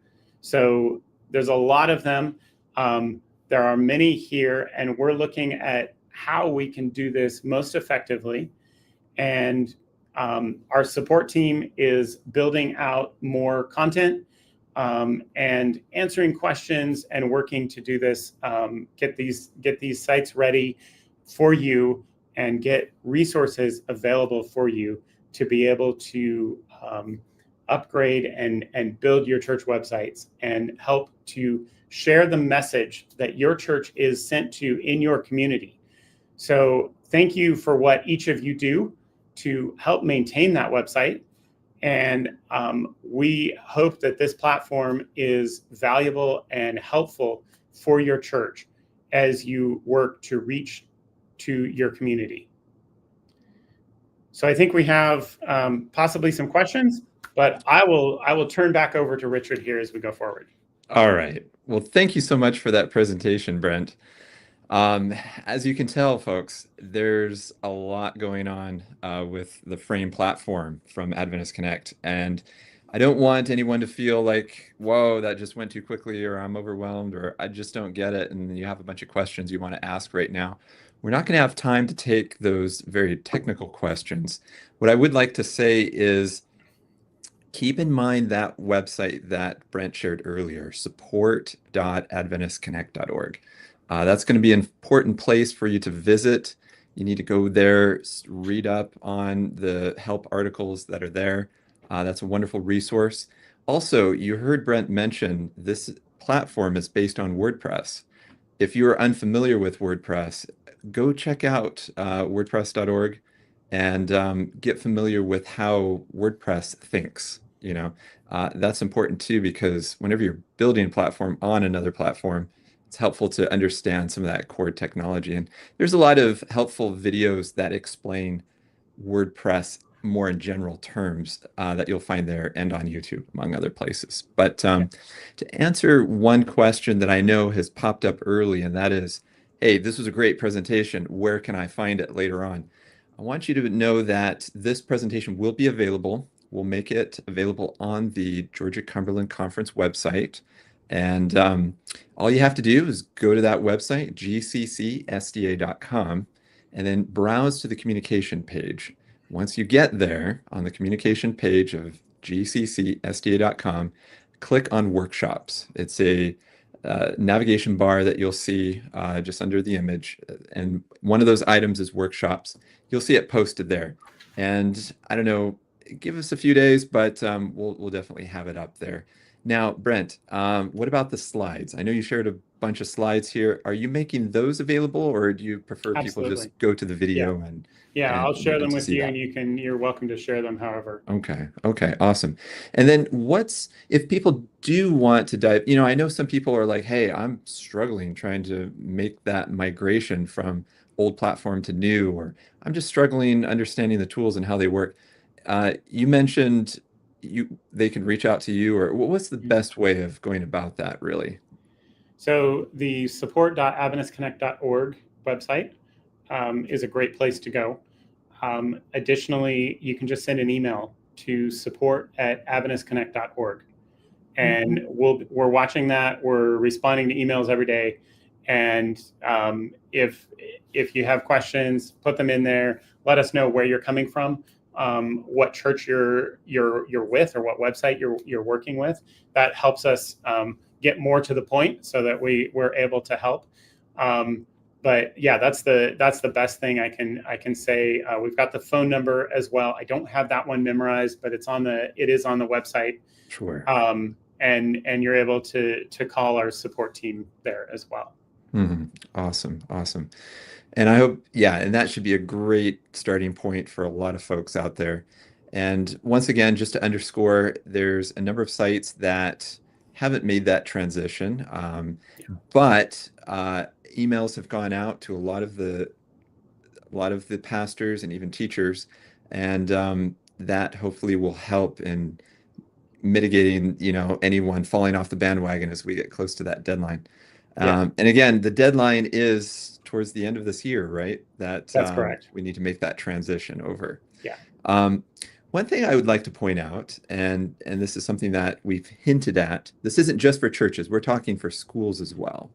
So there's a lot of them. There are many here, and we're looking at how we can do this most effectively. And our support team is building out more content and answering questions and working to do this, get these sites ready for you and get resources available for you to be able to upgrade and build your church websites and help to share the message that your church is sent to in your community. So thank you for what each of you do to help maintain that website. And we hope that this platform is valuable and helpful for your church as you work to reach to your community. So I think we have possibly some questions, but I will turn back over to Richard here as we go forward. All right. Well, thank you so much for that presentation, Brent. As you can tell, folks, there's a lot going on with the Frame platform from Adventist Connect. And I don't want anyone to feel like, whoa, that just went too quickly, or I'm overwhelmed, or I just don't get it. And you have a bunch of questions you want to ask right now. We're not going to have time to take those very technical questions. What I would like to say is keep in mind that website that Brent shared earlier, support.adventistconnect.org. That's going to be an important place for you to visit. You need to go there, read up on the help articles that are there. That's a wonderful resource. Also, you heard Brent mention this platform is based on WordPress. If you are unfamiliar with WordPress, go check out wordpress.org and get familiar with how WordPress thinks. That's important too, because whenever you're building a platform on another platform, it's helpful to understand some of that core technology. And there's a lot of helpful videos that explain WordPress more in general terms that you'll find there and on YouTube, among other places. But to answer one question that I know has popped up early, and that is, hey, this was a great presentation. Where can I find it later on? I want you to know that this presentation will be available. We'll make it available on the Georgia-Cumberland Conference website. And all you have to do is go to that website, gccsda.com, and then browse to the communication page. Once you get there on the communication page of gccsda.com, click on workshops. It's a navigation bar that you'll see just under the image. And one of those items is workshops. You'll see it posted there. And I don't know, give us a few days, but we'll definitely have it up there. Now, Brent, what about the slides? I know you shared a bunch of slides here. Are you making those available, or do you prefer people just go to the video and I'll share them with you, that? and you're welcome to share them however. Okay, awesome. And then if people do want to dive, I know some people are like, hey, I'm struggling trying to make that migration from old platform to new, or I'm just struggling understanding the tools and how they work. You mentioned they can reach out to you, or what's the best way of going about that, really? So the support.adventistconnect.org website is a great place to go. Additionally, you can just send an email to support@adventistconnect.org, and we're watching that. We're responding to emails every day, and if you have questions, put them in there. Let us know where you're coming from. What church you're with, or what website you're working with. That helps us get more to the point, so that we're able to help. But yeah, that's the best thing I can say. We've got the phone number as well. I don't have that one memorized, but it is on the website. Sure. And you're able to call our support team there as well. Awesome. And I hope, and that should be a great starting point for a lot of folks out there. And once again, just to underscore, there's a number of sites that haven't made that transition. Yeah. But emails have gone out to a lot of the pastors and even teachers, and that hopefully will help in mitigating, anyone falling off the bandwagon as we get close to that deadline. Yeah, And again, the deadline is towards the end of this year, right? That that's correct. we need to make that transition over. Yeah. Um, One thing I would like to point out, and this is something that we've hinted at, this isn't just for churches, we're talking for schools as well.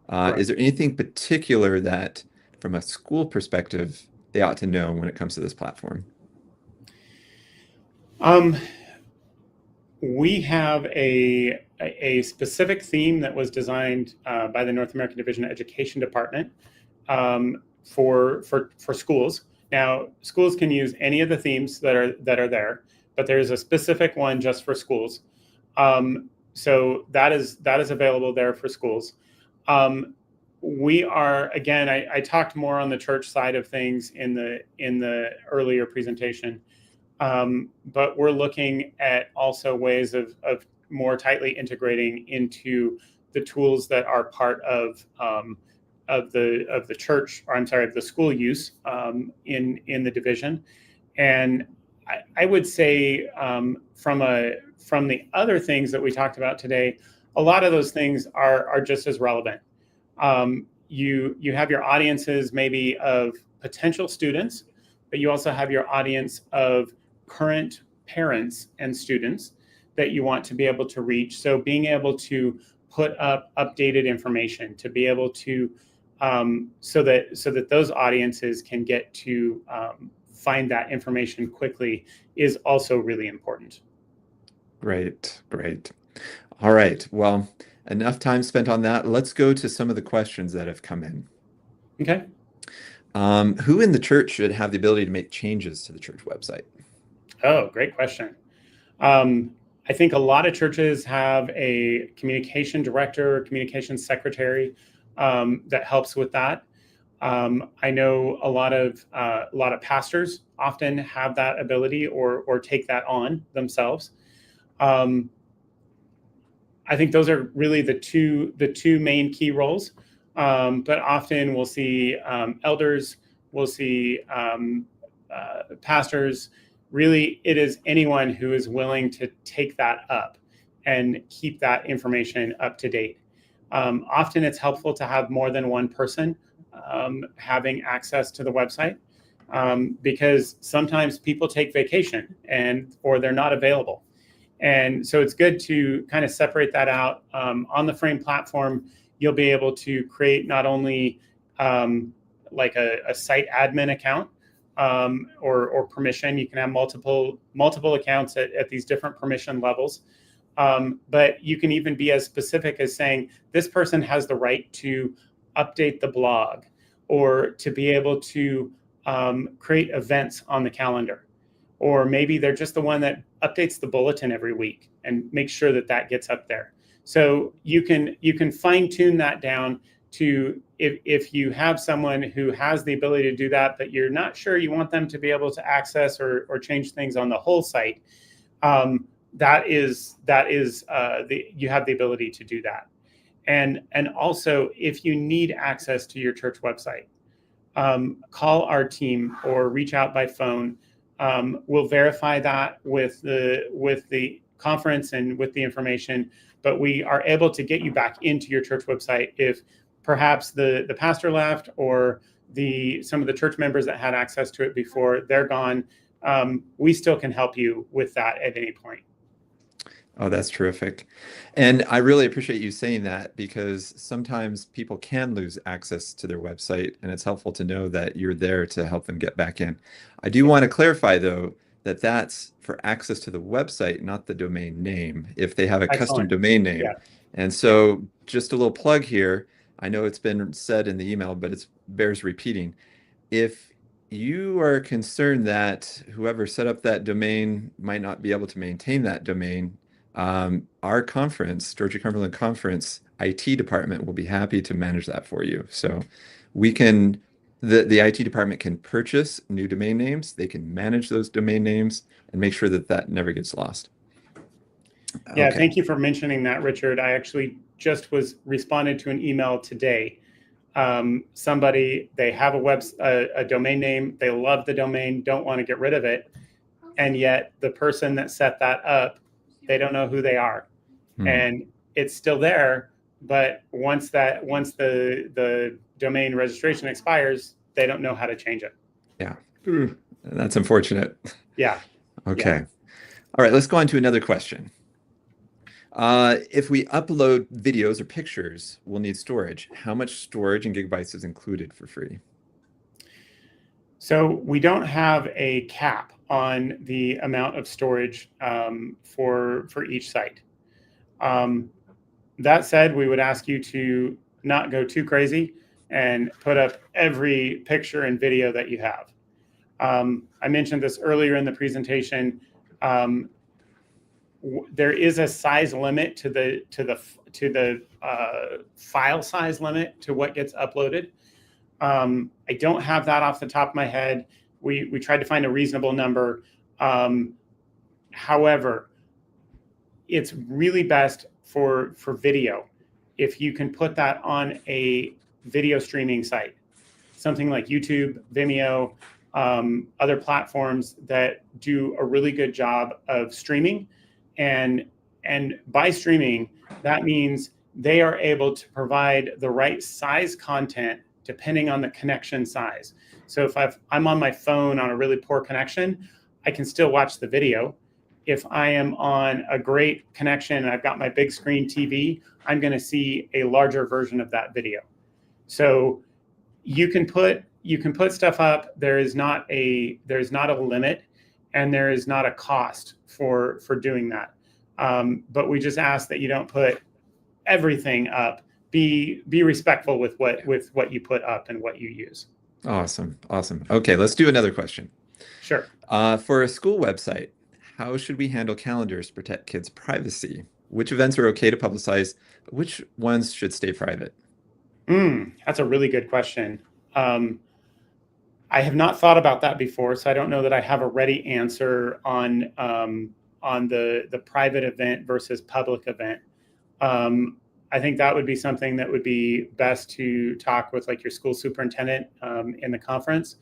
Correct. Is there anything particular that, from a school perspective, they ought to know when it comes to this platform? Um, we have a specific theme that was designed by the North American Division of Education Department for schools. Now, schools can use any of the themes that are there, but there is a specific one just for schools. So that is available there for schools. We are, again, I talked more on the church side of things in the earlier presentation. But we're looking at also ways of more tightly integrating into the tools that are part of the church, or I'm sorry, of the school use in the division. And I would say from the other things that we talked about today, a lot of those things are just as relevant. You have your audiences maybe of potential students, but you also have your audience of current parents and students that you want to be able to reach. So being able to put up updated information, to be able to so that those audiences can get to find that information quickly is also really important. Great, great. All right. Well, enough time spent on that. Let's go to some of the questions that have come in. Okay. Who in the church should have the ability to make changes to the church website? Oh, great question. I think a lot of churches have a communication director, communication secretary that helps with that. I know a lot of pastors often have that ability or take that on themselves. I think those are really the two main key roles. But often we'll see elders, we'll see pastors. Really, it is anyone who is willing to take that up and keep that information up to date. Often it's helpful to have more than one person having access to the website because sometimes people take vacation or they're not available. And so it's good to kind of separate that out. On the Frame platform, you'll be able to create not only like a site admin account, or permission. You can have multiple accounts at these different permission levels. But you can even be as specific as saying, this person has the right to update the blog or to be able to create events on the calendar. Or maybe they're just the one that updates the bulletin every week and make sure that gets up there. So you can fine tune that down to if you have someone who has the ability to do that, but you're not sure you want them to be able to access or change things on the whole site, you have the ability to do that. And also, if you need access to your church website, call our team or reach out by phone. We'll verify that with the conference and with the information, but we are able to get you back into your church website if perhaps the pastor left or some of the church members that had access to it before, they're gone. We still can help you with that at any point. Oh, that's terrific. And I really appreciate you saying that because sometimes people can lose access to their website, and it's helpful to know that you're there to help them get back in. I do want to clarify, though, that that's for access to the website, not the domain name, if they have a custom Excellent. domain name. Yeah. And so just a little plug here. I know it's been said in the email, but it bears repeating. If you are concerned that whoever set up that domain might not be able to maintain that domain, our conference, Georgia-Cumberland Conference, IT department will be happy to manage that for you. So the IT department can purchase new domain names, they can manage those domain names and make sure that never gets lost. Yeah, Okay. thank you for mentioning that, Richard. I actually just was responded to an email today. Somebody, they have a domain name, they love the domain, don't want to get rid of it, and yet the person that set that up, they don't know who they are, Hmm. and it's still there. But once the domain registration expires, they don't know how to change it. Yeah. Ooh, that's unfortunate. Yeah, yeah. Okay. All right, let's go on to another question. If we upload videos or pictures, we'll need storage. How much storage in gigabytes is included for free? So we don't have a cap on the amount of storage for each site. Um, that said, we would ask you to not go too crazy and put up every picture and video that you have. I mentioned this earlier in the presentation. Um, there is a size limit to the file size limit to what gets uploaded. I don't have that off the top of my head. We tried to find a reasonable number. However, it's really best for video if you can put that on a video streaming site, something like YouTube, Vimeo, other platforms that do a really good job of streaming. And by streaming, that means they are able to provide the right size content depending on the connection size. So if I'm on my phone on a really poor connection, I can still watch the video. If I am on a great connection and I've got my big screen TV, I'm going to see a larger version of that video. So you can put stuff up. There's not a limit, and there is not a cost for doing that. But we just ask that you don't put everything up. Be respectful with what you put up and what you use. Awesome. Awesome. Okay, let's do another question. Sure. For a school website, how should we handle calendars to protect kids' privacy? Which events are okay to publicize? Which ones should stay private? That's a really good question. I have not thought about that before, so I don't know that I have a ready answer on the private event versus public event. I think that would be something that would be best to talk with like your school superintendent in the conference.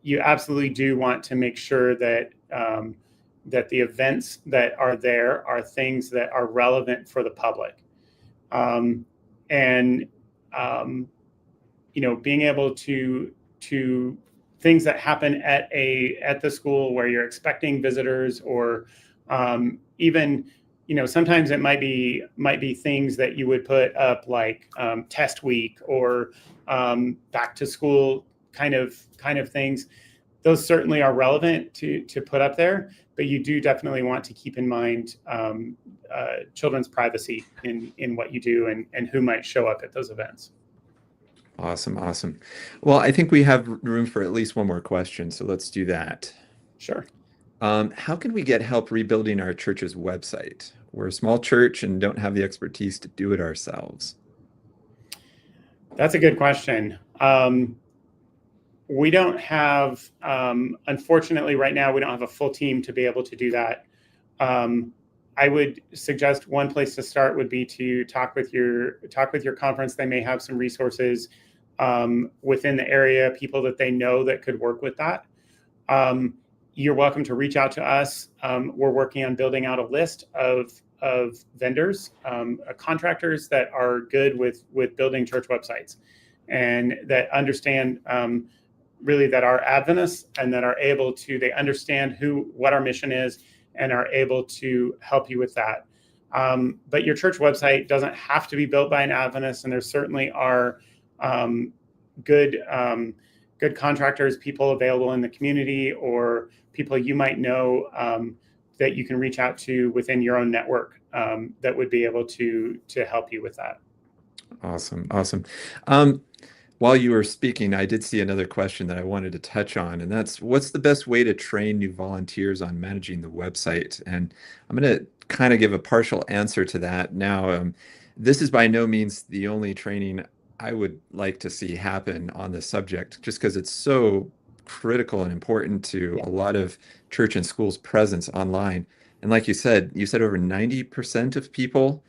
You absolutely do want to make sure that that the events that are there are things that are relevant for the public, and being able to things that happen at the school where you're expecting visitors, or even sometimes it might be things that you would put up like test week or back to school kind of things. Those certainly are relevant to put up there, but you do definitely want to keep in mind children's privacy in what you do and who might show up at those events. Awesome. Awesome. Well, I think we have room for at least one more question, so let's do that. Sure. How can we get help rebuilding our church's website? We're a small church and don't have the expertise to do it ourselves. That's a good question. We don't have, unfortunately, right now, we don't have a full team to be able to do that. I would suggest one place to start would be to talk with your conference. They may have some resources within the area, people that they know that could work with that. You're welcome to reach out to us. We're working on building out a list of vendors, contractors that are good with building church websites and that understand really that are Adventists and that are able to, they understand what our mission is and are able to help you with that. But your church website doesn't have to be built by an Adventist, and there certainly are good contractors, people available in the community, or people you might know that you can reach out to within your own network that would be able to help you with that. Awesome. Awesome. While you were speaking, I did see another question that I wanted to touch on, and that's what's the best way to train new volunteers on managing the website? And I'm going to kind of give a partial answer to that now. This is by no means the only training I would like to see happen on this subject, just because it's so critical and important to Yeah. a lot of church and schools presence online. And like you said over 90% of people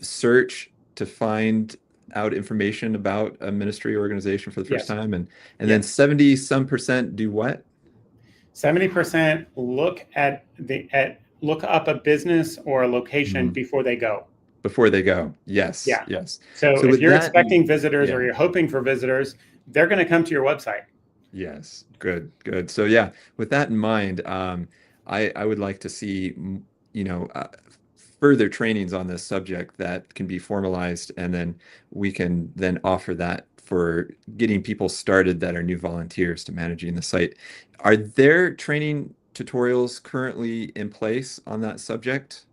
search to find out information about a ministry organization for the first Yes. time, and then Yes. 70 some percent do what? 70% look up a business or a location Mm, before they go. before they go. Yes, Yeah. yes. So So if with you're that, expecting visitors or yeah. you're hoping for visitors, they're going to come to your website. Yes, good, good. So yeah, with that in mind, I would like to see, you know, further trainings on this subject that can be formalized, and then we can then offer that for getting people started that are new volunteers to managing the site. Are there training tutorials currently in place on that subject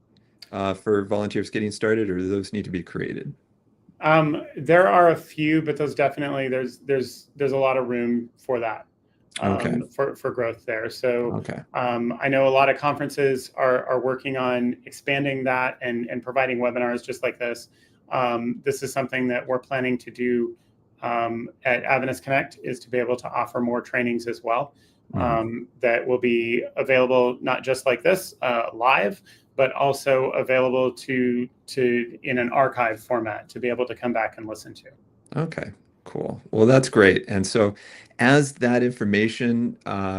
for volunteers getting started, or do those need to be created? There are a few, but those definitely there's a lot of room for that, Okay, for growth there. So okay. I know a lot of conferences are working on expanding that and providing webinars just like this. This is something that we're planning to do at Adventist Connect, is to be able to offer more trainings as well, Mhm. that will be available not just like this live, but also available to in an archive format to be able to come back and listen to. Okay, cool. Well, that's great. And so, as that information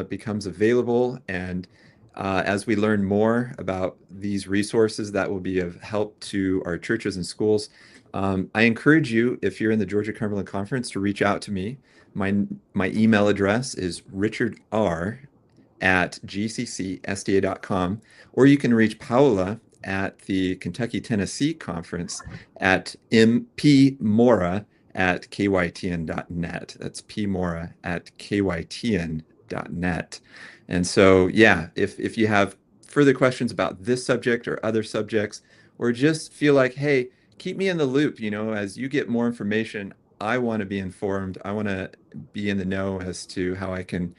becomes available, and as we learn more about these resources that will be of help to our churches and schools, I encourage you, if you're in the Georgia-Cumberland Conference, to reach out to me. My email address is richardr@gccsda.com, or you can reach Paula at the Kentucky-Tennessee Conference at mpmora@kytn.net. That's pmora@kytn.net. And so, yeah, if you have further questions about this subject or other subjects, or just feel like, hey, keep me in the loop, as you get more information, I want to be informed. I want to be in the know as to how I can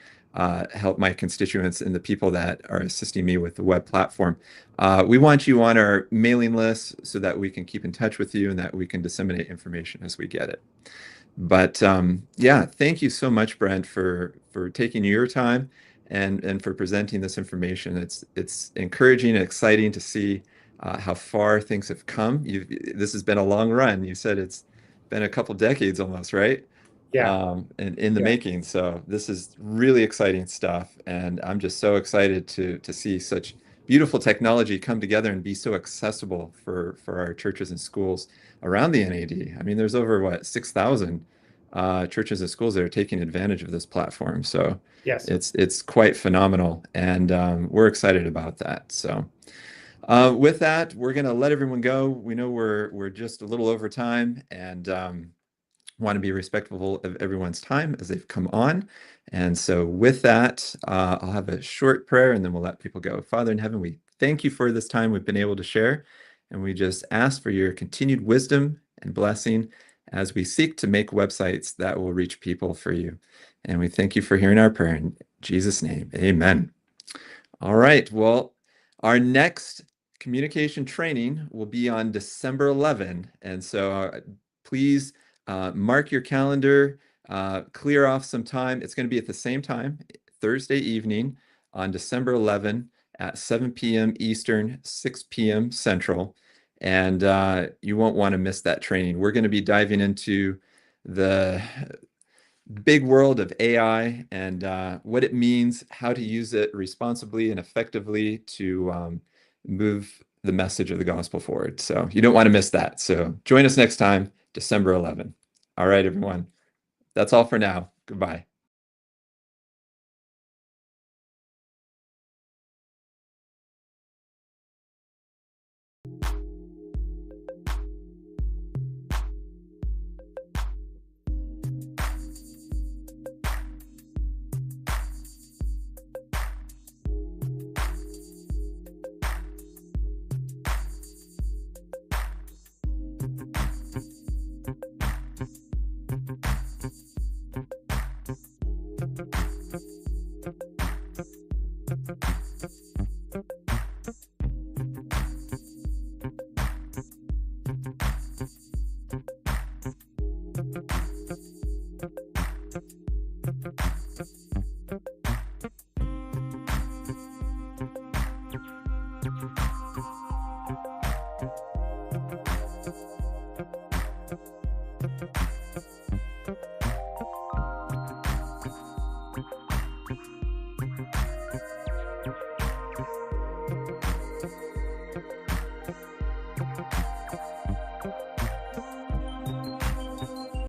help my constituents and the people that are assisting me with the web platform. We want you on our mailing list so that we can keep in touch with you and that we can disseminate information as we get it. But yeah, thank you so much, Brent, for taking your time and for presenting this information. It's encouraging and exciting to see how far things have come. This has been a long run. You said it's been a couple decades almost, right? Yeah. In the Yeah. making. So this is really exciting stuff, and I'm just so excited to see such beautiful technology come together and be so accessible for our churches and schools around the NAD. I mean, there's over what 6,000 churches and schools that are taking advantage of this platform. So Yes. it's quite phenomenal, and we're excited about that. So. With that, we're going to let everyone go. We know we're just a little over time, and want to be respectful of everyone's time as they've come on. And so, with that, I'll have a short prayer, and then we'll let people go. Father in heaven, we thank you for this time we've been able to share, and we just ask for your continued wisdom and blessing as we seek to make websites that will reach people for you. And we thank you for hearing our prayer in Jesus' name. Amen. All right. Well, our next communication training will be on December 11. And so please mark your calendar, clear off some time. It's going to be at the same time, Thursday evening on December 11 at 7 p.m. Eastern, 6 p.m. Central. And you won't want to miss that training. We're going to be diving into the big world of AI and what it means, how to use it responsibly and effectively to move the message of the gospel forward. So you don't want to miss that. So join us next time, December 11. All right, everyone. That's all for now. Goodbye.